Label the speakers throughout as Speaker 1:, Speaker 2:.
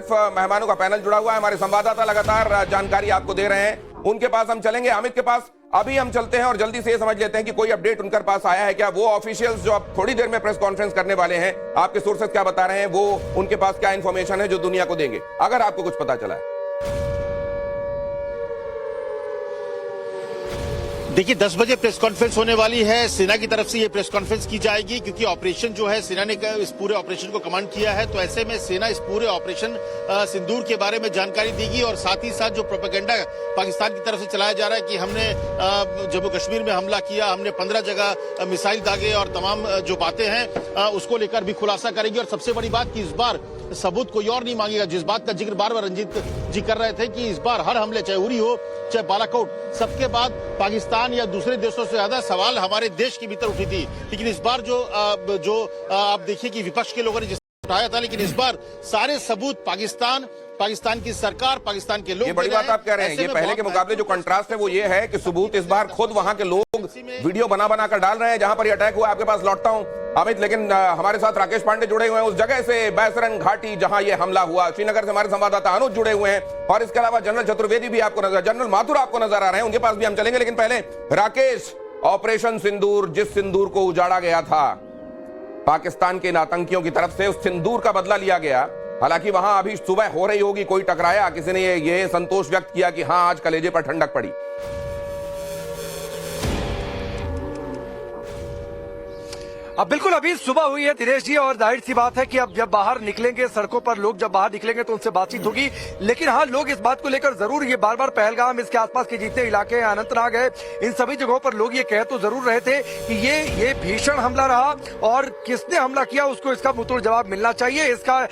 Speaker 1: ISF मेहमानों का panel जुड़ा हुआ है, हमारे संवाददाता लगातार जानकारी आपको दे रहे हैं। उनके पास हम चलेंगे, अमित के पास अभी हम चलते हैं और जल्दी से ये समझ लेते हैं कि कोई अपडेट उनके पास आया है क्या। वो ऑफिशियल्स जो अब थोड़ी देर में प्रेस कॉन्फ्रेंस करने वाले हैं, आपके सोर्सेज क्या बता रहे हैं, वो उनके पास क्या इंफॉर्मेशन है जो दुनिया को देंगे, अगर आपको कुछ पता चला है।
Speaker 2: देखिए 10 बजे प्रेस कॉन्फ्रेंस होने वाली है। सेना की तरफ से ये प्रेस कॉन्फ्रेंस की जाएगी क्योंकि ऑपरेशन जो है सेना ने इस पूरे ऑपरेशन को कमांड किया है, तो ऐसे में सेना इस पूरे ऑपरेशन सिंदूर के बारे में जानकारी देगी और साथ ही साथ जो प्रोपेगेंडा पाकिस्तान की तरफ से चलाया जा रहा है कि हमने जम्मू कश्मीर में हमला किया, हमने 15 जगह मिसाइल दागे और तमाम जो बातें हैं उसको लेकर भी खुलासा करेगी। और सबसे बड़ी बात कि इस बार सबूत कोई और नहीं मांगेगा, जिस बात का जिक्र बार बार रंजीत जी कर रहे थे कि इस बार हर हमले, चाहे उरी हो चाहे बालाकोट, सबके बाद पाकिस्तान या दूसरे देशों से ज्यादा सवाल हमारे देश के भीतर उठी थी। लेकिन इस बार जो आप देखिए कि विपक्ष के लोगों ने जिस उठाया था, लेकिन इस बार सारे सबूत पाकिस्तान की सरकार, पाकिस्तान के लोग।
Speaker 1: ये बड़ी बात आप कह रहे हैं। ये पहले के मुकाबले जो कंट्रास्ट है वो ये है कि सबूत इस बार खुद वहां के लोग वीडियो बना कर डाल रहे हैं जहां पर ये अटैक हुआ। आपके पास लौटता हूं अमित, लेकिन हमारे साथ राकेश पांडे जुड़े हुए हैं उस जगह से, बैसरन घाटी जहां ये हमला हुआ। श्रीनगर से हमारे संवाददाता अनुज जुड़े हुए हैं और इसके अलावा जनरल चतुर्वेदी भी आपको नजर, जनरल माथुर आपको नजर आ रहे हैं, उनके पास भी हम चलेंगे। लेकिन पहले राकेश, ऑपरेशन सिंदूर, जिस सिंदूर को उजाड़ा गया था पाकिस्तान के इन आतंकियों की तरफ से, उस सिंदूर का बदला लिया गया। हालांकि वहां अभी सुबह हो रही होगी, कोई टकराया, किसी ने ये संतोष व्यक्त किया कि हां आज कलेजे पर ठंडक पड़ी।
Speaker 3: अब बिल्कुल अभी सुबह हुई है दिनेश जी, और जाहिर सी बात है कि अब जब बाहर निकलेंगे सड़कों पर लोग, जब बाहर निकलेंगे तो उनसे बातचीत होगी। लेकिन हाँ, लोग इस बात को लेकर जरूर ये बार बार पहलगाम, इसके आसपास के जितने इलाके हैं, अनंतनाग है, इन सभी जगहों पर लोग ये कह तो जरूर रहे थे कि ये भीषण हमला रहा और किसने हमला किया उसको इसका मुंहतोड़ जवाब मिलना चाहिए, इसका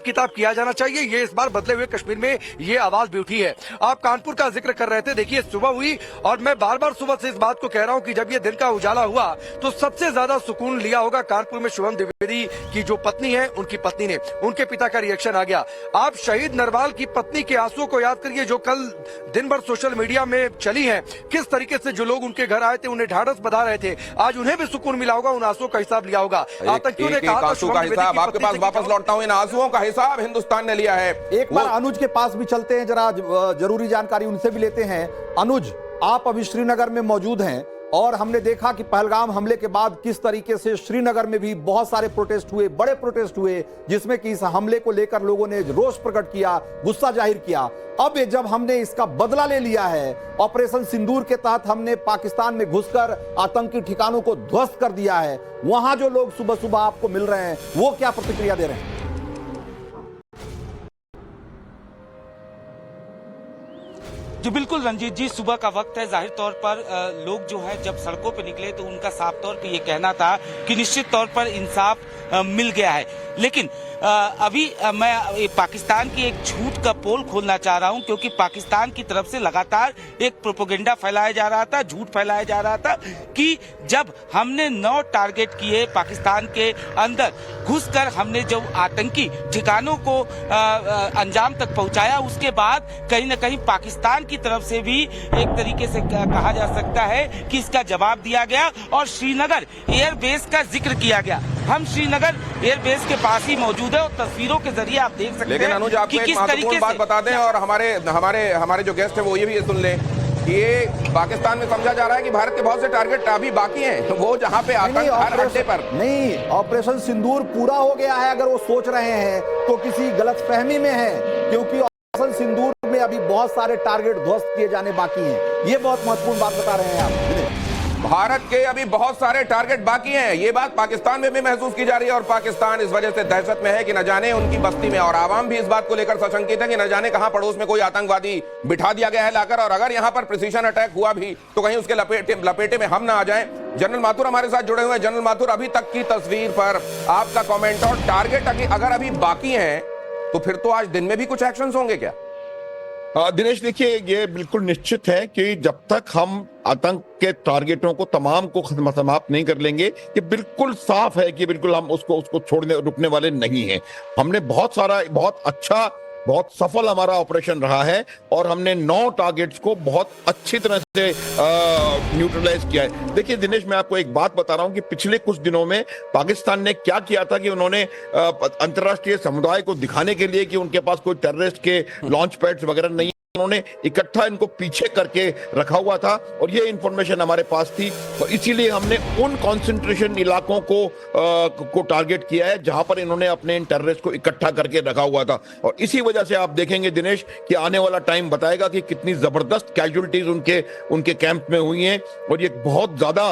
Speaker 3: किताब किया जाना चाहिए। ये इस बार बदले हुए कश्मीर में ये आवाज भी उठी है। आप कानपुर का जिक्र कर रहे थे, देखिए सुबह हुई और मैं बार बार सुबह से इस बात को कह रहा हूं कि जब ये दिन का उजाला हुआ तो सबसे ज्यादा सुकून लिया होगा कानपुर में शुभम द्विवेदी की जो पत्नी है, उनकी पत्नी ने, उनके पिता का रिएक्शन आ गया। आप शहीद नरवाल की पत्नी के आंसुओं को याद करिए जो कल दिन भर सोशल मीडिया में चली है, किस तरीके से जो लोग उनके घर आए थे उन्हें ढाढ़स बधा रहे थे, आज उन्हें भी सुकून मिला होगा, उन आंसुओं का हिसाब लिया होगा। आतंकियों ने कहा
Speaker 1: आपके पास वापस लौटता हूं, इन आंसुओं का हिसाब हिंदुस्तान ने लिया है।
Speaker 4: एक बार अनुज के पास भी चलते हैं, जरा जरूरी जानकारी उनसे भी लेते हैं। अनुज, आप अभी श्रीनगर में मौजूद हैं और हमने देखा कि पहलगाम हमले के बाद किस तरीके से श्रीनगर में भी बहुत सारे प्रोटेस्ट हुए, बड़े प्रोटेस्ट हुए, जिसमें कि इस हमले को लेकर लोगों ने रोष प्रकट किया, गुस्सा जाहिर किया। अब जब हमने इसका बदला ले लिया है, ऑपरेशन सिंदूर के तहत हमने पाकिस्तान में घुसकर आतंकी ठिकानों को ध्वस्त कर दिया है, वहां जो लोग सुबह सुबह आपको मिल रहे हैं वो क्या प्रतिक्रिया दे रहे हैं?
Speaker 5: जी बिल्कुल रंजीत जी, सुबह का वक्त है, जाहिर तौर पर लोग जो है जब सड़कों पर निकले तो उनका साफ तौर पे ये कहना था कि निश्चित तौर पर इंसाफ मिल गया है। लेकिन अभी मैं पाकिस्तान की एक झूठ का पोल खोलना चाह रहा हूं, क्योंकि पाकिस्तान की तरफ से लगातार एक प्रोपेगेंडा फैलाया जा रहा था, झूठ फैलाया जा रहा था कि जब हमने 9 टारगेट किए पाकिस्तान के अंदर घुसकर, हमने जो आतंकी ठिकानों को अंजाम तक पहुंचाया, उसके बाद कहीं न कहीं पाकिस्तान की तरफ से भी एक तरीके से कहा जा सकता है कि इसका जवाब दिया गया और श्रीनगर एयरबेस का जिक्र किया गया। हम श्रीनगर एयरबेस के पास ही मौजूद है और तस्वीरों के जरिए आप देख सकते हैं।
Speaker 1: लेकिन अनुज, आपको एक महत्वपूर्ण बात बता दें और हमारे जो गेस्ट हैं वो ये भी सुन लें कि ये पाकिस्तान में समझा जा रहा है कि भारत के बहुत से टारगेट अभी बाकी हैं, तो वो जहां पे आतंक हर अड्डे पर
Speaker 4: नहीं, ऑपरेशन सिंदूर पूरा हो गया है अगर वो सोच रहे हैं तो किसी गलतफहमी में है, क्योंकि ऑपरेशन सिंदूर में अभी बहुत सारे टारगेट ध्वस्त किए जाने बाकी हैं। ये बहुत महत्वपूर्ण बात बता रहे हैं आप।
Speaker 1: भारत के अभी बहुत सारे टारगेट बाकी हैं, ये बात पाकिस्तान में भी महसूस की जा रही है और पाकिस्तान इस वजह से दहशत में है कि न जाने उनकी बस्ती में, और आवाम भी इस बात को लेकर सशंकित है कि न जाने कहां पड़ोस में कोई आतंकवादी बिठा दिया गया है लाकर, और अगर यहां पर प्रिसीजन अटैक हुआ भी तो कहीं उसके लपेटे में हम ना आ जाएं। जनरल माथुर हमारे साथ जुड़े हुए हैं। जनरल माथुर, अभी तक की तस्वीर पर आपका कॉमेंट, और टारगेट अगर अभी बाकी हैं तो फिर तो आज दिन में भी कुछ एक्शन होंगे क्या?
Speaker 6: दिनेश, देखिए ये बिल्कुल निश्चित है कि जब तक हम आतंक के टारगेटों को तमाम को समाप्त नहीं कर लेंगे, ये बिल्कुल साफ है कि बिल्कुल हम उसको छोड़ने रुकने वाले नहीं हैं। हमने बहुत अच्छा बहुत सफल हमारा ऑपरेशन रहा है और हमने 9 टारगेट्स को बहुत अच्छी तरह से न्यूट्रलाइज किया है। देखिए दिनेश, मैं आपको एक बात बता रहा हूं कि पिछले कुछ दिनों में पाकिस्तान ने क्या किया था कि उन्होंने अंतर्राष्ट्रीय समुदाय को दिखाने के लिए कि उनके पास कोई टेररिस्ट के लॉन्च पैड्स वगैरह नहीं, उन्होंने इकट्ठा इनको पीछे करके रखा हुआ था और ये इंफॉर्मेशन हमारे पास थी, तो इसीलिए हमने उन कंसंट्रेशन इलाकों को टारगेट किया है जहां पर इन्होंने अपने इन टेररिस्ट को इकट्ठा करके रखा हुआ था। और इसी वजह से आप देखेंगे दिनेश कि आने वाला टाइम बताएगा कि कितनी जबरदस्त कैजुअलिटीज उनके कैंप में हुई हैं और ये बहुत ज्यादा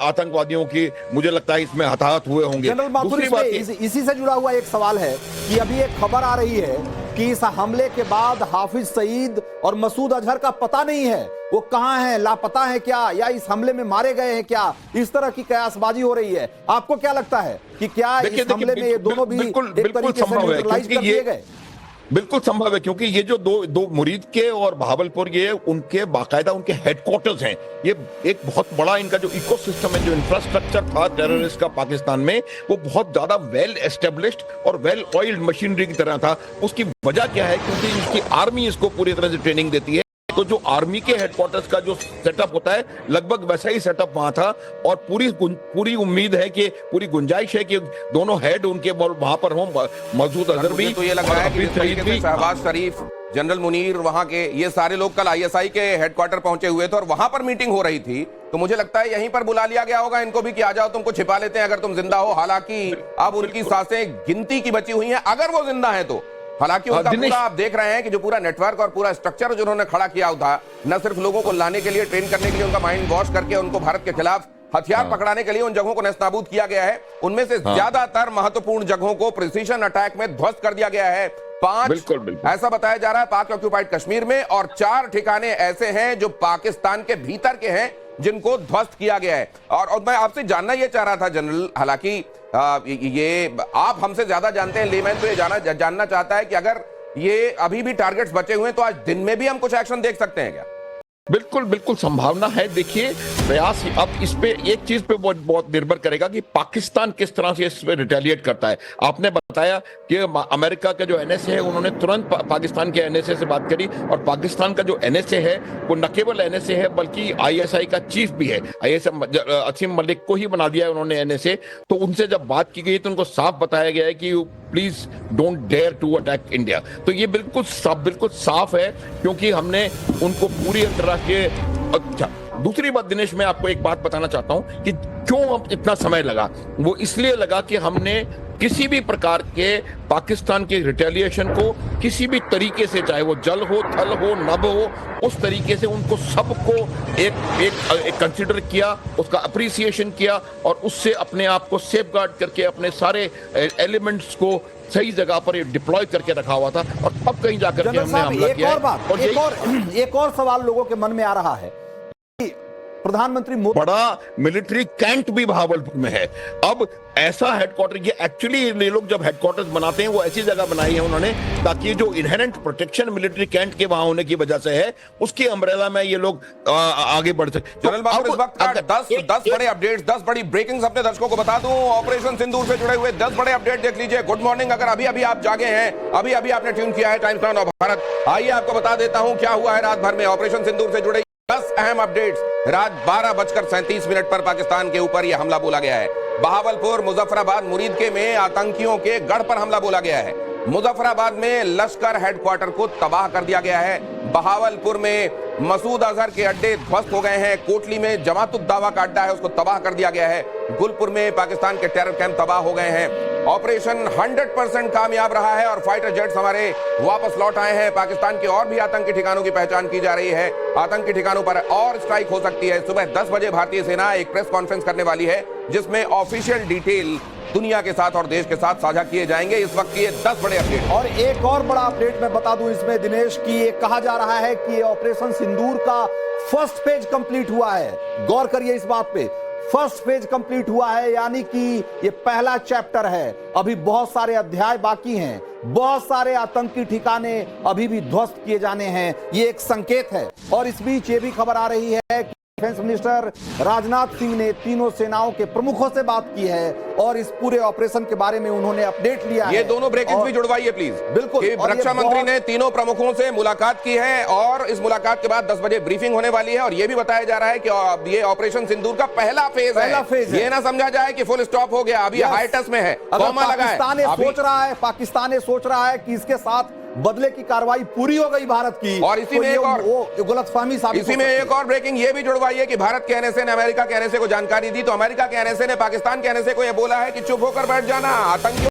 Speaker 6: आतंकवादियों की मुझे लगता है इसमें हताहत हुए होंगे।
Speaker 4: जनरल माथुर, इसी से जुड़ा हुआ एक सवाल है कि अभी एक खबर आ रही है कि इस हमले के बाद हाफिज सईद और मसूद अजहर का पता नहीं है, वो कहां हैं, लापता हैं क्या, या इस हमले में मारे गए हैं क्या, इस तरह की कयासबाजी हो रही है। आपको क्या लगता है कि क्या इस हमले में ये दोनों भी एक तरीके से न्यूट्रलाइज कर दिए गए?
Speaker 6: बिल्कुल संभव है, क्योंकि ये जो दो मुरीद के और बहावलपुर, ये उनके बाकायदा उनके हेडक्वार्टर्स हैं। ये एक बहुत बड़ा इनका जो इकोसिस्टम है, जो इंफ्रास्ट्रक्चर था टेररिस्ट का पाकिस्तान में, वो बहुत ज्यादा वेल एस्टेब्लिश्ड और वेल ऑयल्ड मशीनरी की तरह था। उसकी वजह क्या है? क्योंकि इसकी आर्मी इसको पूरी तरह से ट्रेनिंग देती है। तो जो आर्मी के हेडक्वार्टर्स का जो सेटअप होता है, लगभग वैसा ही सेटअप वहां था और पूरी उम्मीद है कि पूरी गुंजाइश है कि दोनों हेड उनके वहां पर हों, मसूद अजहर भी,
Speaker 1: तो ये लग रहा है कि शहबाज शरीफ, जनरल मुनीर, वहां के ये सारे लोग कल आईएसआई के हेडक्वार्टर पहुंचे हुए थे और वहां पर मीटिंग हो रही थी, तो मुझे लगता है यहीं पर बुला लिया गया होगा इनको भी कि आ जाओ, तुमको छिपा लेते हैं अगर तुम जिंदा हो। हालांकि अब उनकी सांसें गिनती की बची हुई हैं अगर वो जिंदा है तो। हालांकि उनका पूरा आप देख रहे हैं कि जो पूरा नेटवर्क और पूरा स्ट्रक्चर जो उन्होंने खड़ा किया था, न सिर्फ लोगों को लाने के लिए, ट्रेन करने के लिए, उनका माइंड वॉश करके उनको भारत के खिलाफ हथियार पकड़ाने के लिए उन जगहों को नेस्तनाबूद किया गया है। उनमें से ज्यादातर महत्वपूर्ण जगहों को प्रिसीजन अटैक में ध्वस्त कर दिया गया है। 5 बिल्कुल ऐसा बताया जा रहा है पाक ऑक्यूपाइड कश्मीर में, और 4 ठिकाने ऐसे हैं जो पाकिस्तान के भीतर के हैं जिनको ध्वस्त किया गया है। और मैं आपसे जानना यह चाह रहा था जनरल, हालांकि ये आप हमसे ज्यादा जानते हैं, लेमैन तो ये जानना चाहता है कि अगर ये अभी भी टारगेट्स बचे हुए हैं तो आज दिन में भी हम कुछ एक्शन देख सकते हैं क्या?
Speaker 6: बिल्कुल संभावना है। देखिए प्रयास अब इस पे एक चीज पे बहुत निर्भर करेगा कि पाकिस्तान किस तरह से इस पे रिटेलिएट करता है। आपने बताया कि अमेरिका का जो एनएसए है, उन्होंने तुरंत पाकिस्तान के एनएसए से बात करी और पाकिस्तान का जो एनएसए है वो न केवल एनएसए है बल्कि आईएसआई का चीफ भी है। आईएसआई असीम मलिक को ही बना दिया है उन्होंने एनएसए। तो उनसे जब बात की गई तो उनको साफ बताया गया है कि please don't dare to attack India. तो ये बिल्कुल साफ है, क्योंकि हमने उनको पूरी अंतर्राष्ट्रीय। अच्छा, दूसरी बात दिनेश, मैं आपको एक बात बताना चाहता हूं कि क्यों इतना समय लगा। वो इसलिए लगा कि हमने किसी भी प्रकार के पाकिस्तान के रिटेलिएशन को किसी भी तरीके से, चाहे वो जल हो, थल हो, नभ हो, उस तरीके से उनको सबको एक कंसीडर किया, उसका अप्रिसिएशन किया और उससे अपने आप को सेफगार्ड करके अपने सारे एलिमेंट्स को सही जगह पर डिप्लॉय करके रखा हुआ था और तब कहीं जाकर के हमने हमला किया।
Speaker 4: एक और सवाल लोगों के मन में आ रहा है, प्रधानमंत्री
Speaker 6: बड़ा मिलिट्री कैंट भी बहावलपुर में है। अब ऐसा हेडक्वार्टर, ये एक्चुअली ये लोग जब हेडक्वार्टर्स बनाते हैं वो ऐसी जगह बनाई है उन्होंने ताकि जो इनहेरेंट प्रोटेक्शन मिलिट्री कैंट के वहां होने की वजह से है, उसकी अम्ब्रेला में ये लोग आगे बढ़ सकते।
Speaker 1: जनरल बाबू, इस वक्त 10 बड़े अपडेट्स, 10 बड़ी ब्रेकिंग्स अपने दर्शकों को बता दूं। ऑपरेशन सिंदूर से जुड़े हुए 10 बड़े अपडेट देख लीजिए। गुड मॉर्निंग, अगर अभी आप जागे हैं, अभी आपने ट्यून किया है टाइम्स नाउ भारत, आइए आपको बता देता हूं क्या हुआ है रात भर में। ऑपरेशन सिंदूर से जुड़े 10 अहम अपडेट्स। रात 12:37 पर पाकिस्तान के ऊपर यह हमला बोला गया है। बहावलपुर, मुजफ्फराबाद, मुरीदके में आतंकियों के गढ़ पर हमला बोला गया है। मुजफ्फराबाद में लश्कर हेडक्वार्टर को तबाह कर दिया गया है। बहावलपुर में मसूद अजहर के अड्डे ध्वस्त हो गए हैं। कोटली में जमात-उद-दावा का अड्डा है, उसको तबाह कर दिया गया है। गुलपुर में पाकिस्तान के टेरर कैंप तबाह हो गए हैं। ऑपरेशन 100% कामयाब रहा है और फाइटर जेट्स हमारे वापस लौट आए हैं। पाकिस्तान के और भी आतंकी ठिकानों की पहचान की जा रही है। आतंकी ठिकानों पर और स्ट्राइक हो सकती है। सुबह 10 बजे भारतीय सेना एक प्रेस कॉन्फ्रेंस करने वाली है जिसमें ऑफिशियल डिटेल दुनिया के साथ और देश के साथ साझा किए जाएंगे। इस वक्त ये 10 बड़े अपडेट।
Speaker 4: और एक और बड़ा अपडेट मैं बता दूं इसमें दिनेश की, ये कहा जा रहा है कि ऑपरेशन सिंदूर का फर्स्ट फेज कंप्लीट हुआ है। गौर करिए इस बात पे, फर्स्ट फेज कंप्लीट हुआ है, यानी कि ये पहला चैप्टर है। अभी बहुत सारे अध्याय बाकी हैं, बहुत सारे आतंकी ठिकाने अभी भी ध्वस्त किए जाने हैं। ये एक संकेत है। और इस बीच ये भी खबर आ रही है डिफेंस मिनिस्टर राजनाथ सिंह ने तीनों सेनाओं के प्रमुखों से बात की है और इस पूरे ऑपरेशन के बारे में उन्होंने अपडेट लिया है।
Speaker 1: ये दोनों ब्रेकिंग भी जुड़वाइए प्लीज।
Speaker 4: बिल्कुल।
Speaker 1: कि
Speaker 4: और ये
Speaker 1: रक्षा मंत्री
Speaker 4: बहुत-
Speaker 1: ने तीनों प्रमुखों से मुलाकात की है और इस मुलाकात के बाद 10 बजे ब्रीफिंग होने वाली है और ये भी बताया जा रहा है कि ये ऑपरेशन सिंदूर का पहला फेज है। ये ना समझा जाए कि फुल स्टॉप हो गया, अभी हाई टच में है,
Speaker 4: अगर
Speaker 1: कॉमा लगा है।
Speaker 4: पाकिस्तान सोच रहा है कि इसके साथ बदले की कार्रवाई पूरी हो गई भारत की,
Speaker 1: और इसी में एक और
Speaker 4: गलतफहमी साबित
Speaker 1: इसी
Speaker 4: हो
Speaker 1: में
Speaker 4: सकती
Speaker 1: एक और ब्रेकिंग ये भी जुड़वाइए कि भारत के एनएसए ने अमेरिका के एनएसए को जानकारी दी तो अमेरिका के एनएसए ने पाकिस्तान के एनएसए को यह बोला है कि चुप होकर बैठ जाना, आतंकियों